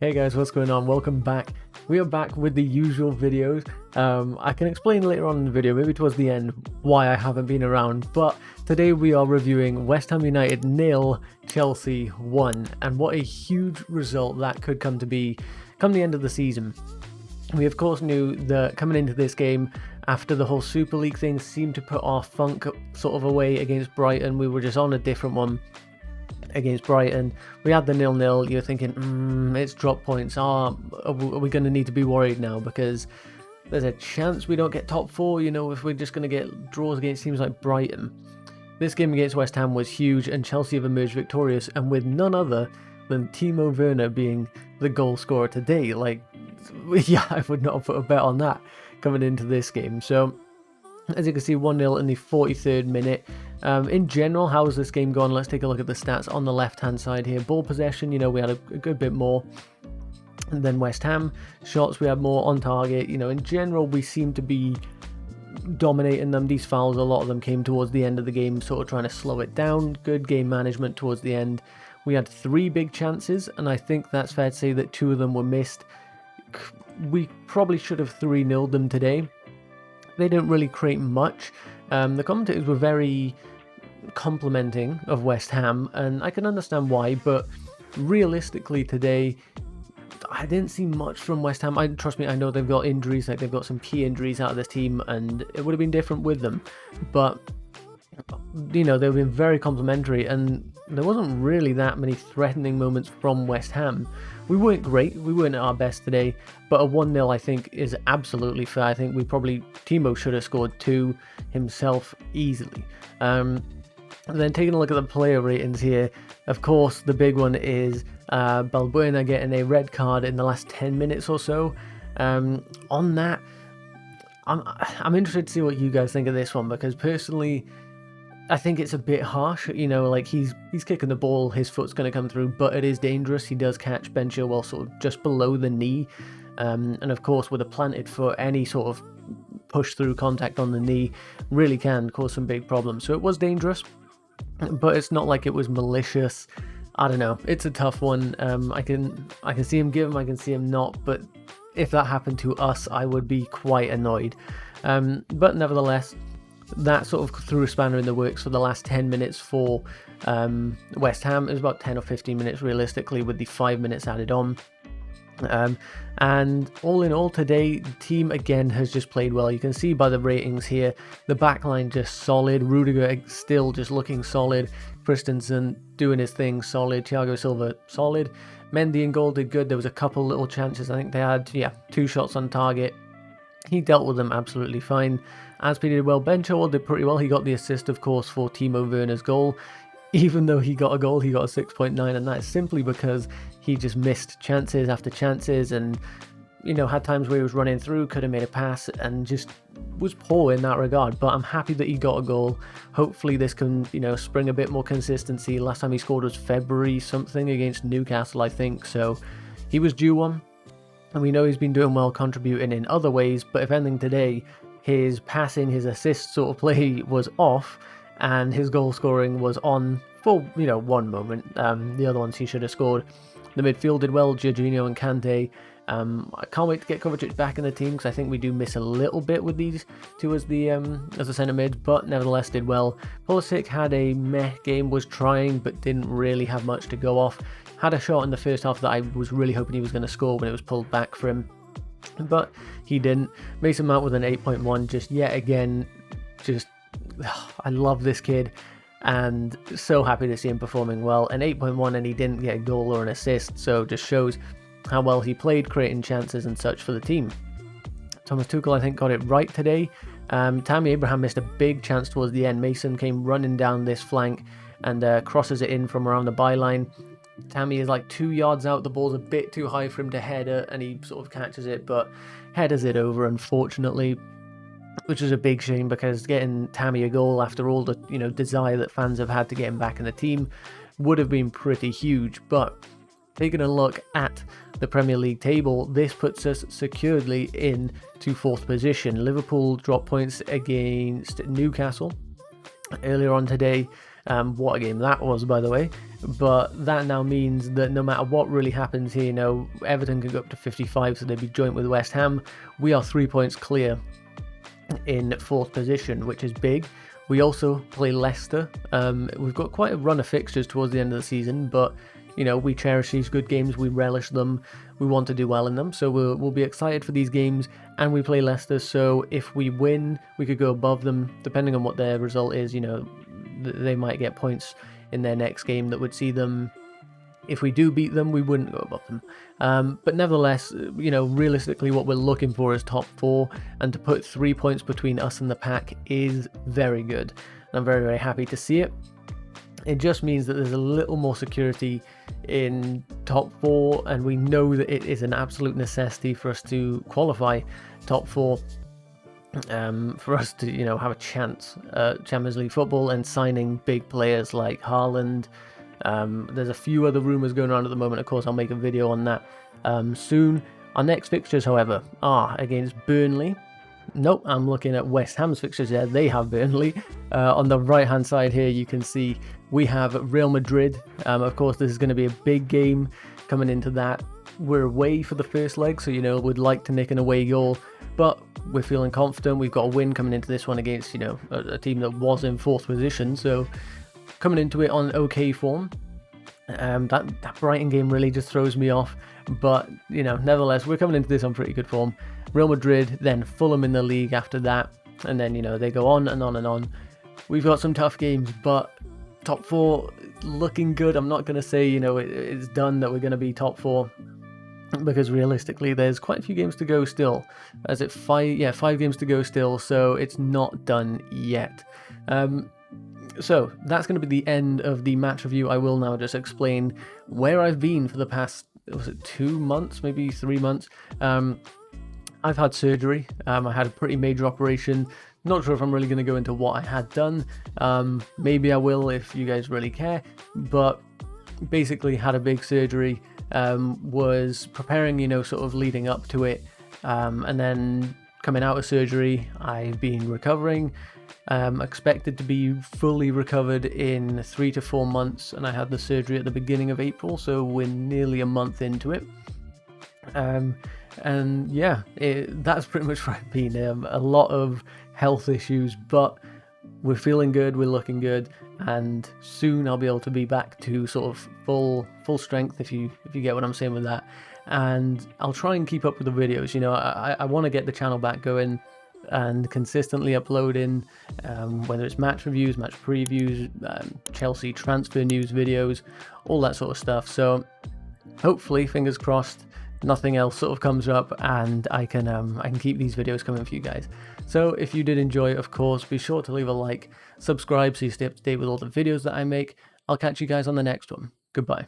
Hey guys, what's going on? Welcome back. We are back with the usual videos. I can explain later on in the video, maybe towards the end, why I haven't been around, but today we are reviewing West Ham United 0, Chelsea 1, and what a huge result that could come to be come the end of the season. We of course knew that coming into this game, after the whole Super League thing seemed to put our funk sort of away against Brighton, we were just on a different one against Brighton. We had the 0-0. You're thinking, it's drop points. Are we going to need to be worried now? Because there's a chance we don't get top four, if we're just going to get draws against teams like Brighton. This game against West Ham was huge, and Chelsea have emerged victorious, and with none other than Timo Werner being the goal scorer today. Yeah, I would not have put a bet on that coming into this game. So, as you can see, 1-0 in the 43rd minute. In general, how has this game gone? Let's take a look at the stats on the left-hand side here. Ball possession, we had a good bit more than West Ham. Shots, we had more on target. In general, we seem to be dominating them. These fouls, a lot of them came towards the end of the game, sort of trying to slow it down. Good game management towards the end. We had 3 big chances, and I think that's fair to say that 2 of them were missed. We probably should have 3-0'd them today. They didn't really create much. The commentators were very complimenting of West Ham, and I can understand why, but realistically today, I didn't see much from West Ham. Trust me, I know they've got injuries, they've got some key injuries out of this team, and it would have been different with them. But, they've been very complimentary, and there wasn't really that many threatening moments from West Ham. We weren't great, we weren't at our best today, but a 1-0 I think is absolutely fair. I think Timo should have scored 2 himself easily. And then taking a look at the player ratings here, of course the big one is Balbuena getting a red card in the last 10 minutes or so. On that, I'm interested to see what you guys think of this one, because personally I think it's a bit harsh. He's kicking the ball, his foot's going to come through, but it is dangerous. He does catch Ben Chilwell sort of just below the knee, and of course with a planted foot, any sort of push through contact on the knee really can cause some big problems. So it was dangerous, but it's not like it was malicious. I don't know, it's a tough one. I can see him give him, I can see him not, but if that happened to us, I would be quite annoyed. But nevertheless, that sort of threw a spanner in the works for the last 10 minutes for West Ham. It was about 10 or 15 minutes realistically, with the 5 minutes added on. And all in all today, the team again has just played well. You can see by the ratings here, the backline just solid, Rudiger still just looking solid, Christensen doing his thing solid, Thiago Silva solid, Mendy and goal did good. There was a couple little chances. I think they had 2 shots on target. He dealt with them absolutely fine. Aspi did well. Ben Chilwell did pretty well. He got the assist, of course, for Timo Werner's goal. Even though he got a goal, he got a 6.9, and that is simply because he just missed chances after chances, and had times where he was running through, could have made a pass, and just was poor in that regard. But I'm happy that he got a goal. Hopefully this can spring a bit more consistency. Last time he scored was February something against Newcastle, I think, so he was due one. And we know he's been doing well contributing in other ways, but if anything today, his passing, his assist sort of play was off, and his goal scoring was on for, one moment. The other ones he should have scored. The midfield did well, Jorginho and Kante. I can't wait to get Kovacic back in the team, because I think we do miss a little bit with these two as the centre mids, but nevertheless did well. Pulisic had a meh game, was trying, but didn't really have much to go off. Had a shot in the first half that I was really hoping he was going to score when it was pulled back for him, but he didn't. Mason Mount with an 8.1, just yet again, I love this kid, and so happy to see him performing well. An 8.1, and he didn't get a goal or an assist, so just shows how well he played, creating chances and such for the team. Thomas Tuchel, I think, got it right today. Tammy Abraham missed a big chance towards the end. Mason came running down this flank and crosses it in from around the byline. Tammy is like 2 yards out, the ball's a bit too high for him to header, and he sort of catches it, but headers it over, unfortunately, which is a big shame, because getting Tammy a goal after all the desire that fans have had to get him back in the team would have been pretty huge. But taking a look at the Premier League table, this puts us securely in to 4th position. Liverpool dropped points against Newcastle earlier on today. What a game that was, by the way. but that now means that no matter what really happens here, Everton could go up to 55, so they'd be joint with West Ham. We are 3 points clear in 4th position, which is big. We also play Leicester. We've got quite a run of fixtures towards the end of the season, but we cherish these good games, we relish them, we want to do well in them, so we'll be excited for these games. And we play Leicester, so if we win, we could go above them, depending on what their result is. They might get points in their next game that would see them, if we do beat them, we wouldn't go above them. But nevertheless, realistically what we're looking for is top 4, and to put 3 points between us and the pack is very good. I'm very, very happy to see it. It just means that there's a little more security in top 4, and we know that it is an absolute necessity for us to qualify top 4, for us to have a chance at Champions League football and signing big players like Haaland. There's a few other rumours going around at the moment. Of course, I'll make a video on that soon. Our next fixtures, however, are against Burnley. Nope, I'm looking at West Ham's fixtures there. They have Burnley. On the right hand side here, you can see we have Real Madrid. Of course, this is going to be a big game coming into that. We're away for the first leg, so we'd like to nick an away goal, but we're feeling confident. We've got a win coming into this one against a team that was in 4th position, so coming into it on okay form. That Brighton game really just throws me off, but nevertheless, we're coming into this on pretty good form. Real Madrid, then Fulham in the league after that, and then they go on and on and on. We've got some tough games, but top 4 looking good. I'm not going to say it's done that we're going to be top 4, because realistically there's quite a few games to go still. As it 5 games to go still, so it's not done yet. So that's going to be the end of the match review. I will now just explain where I've been for the past, was it 2 months, maybe 3 months. I've had surgery. I had a pretty major operation. Not sure if I'm really going to go into what I had done. Maybe I will if you guys really care. But basically had a big surgery. Was preparing, sort of leading up to it. And then coming out of surgery, I've been recovering. Expected to be fully recovered in 3 to 4 months, and I had the surgery at the beginning of April, so we're nearly a month into it. And yeah, that's pretty much where I've been. A lot of health issues, but we're feeling good, we're looking good, and soon I'll be able to be back to sort of full strength, if you get what I'm saying with that. And I'll try and keep up with the videos. I want to get the channel back going and consistently uploading, whether it's match reviews, match previews, Chelsea transfer news videos, all that sort of stuff. So hopefully, fingers crossed, nothing else sort of comes up, and I can keep these videos coming for you guys. So if you did enjoy, of course, be sure to leave a like, subscribe so you stay up to date with all the videos that I make. I'll catch you guys on the next one. Goodbye.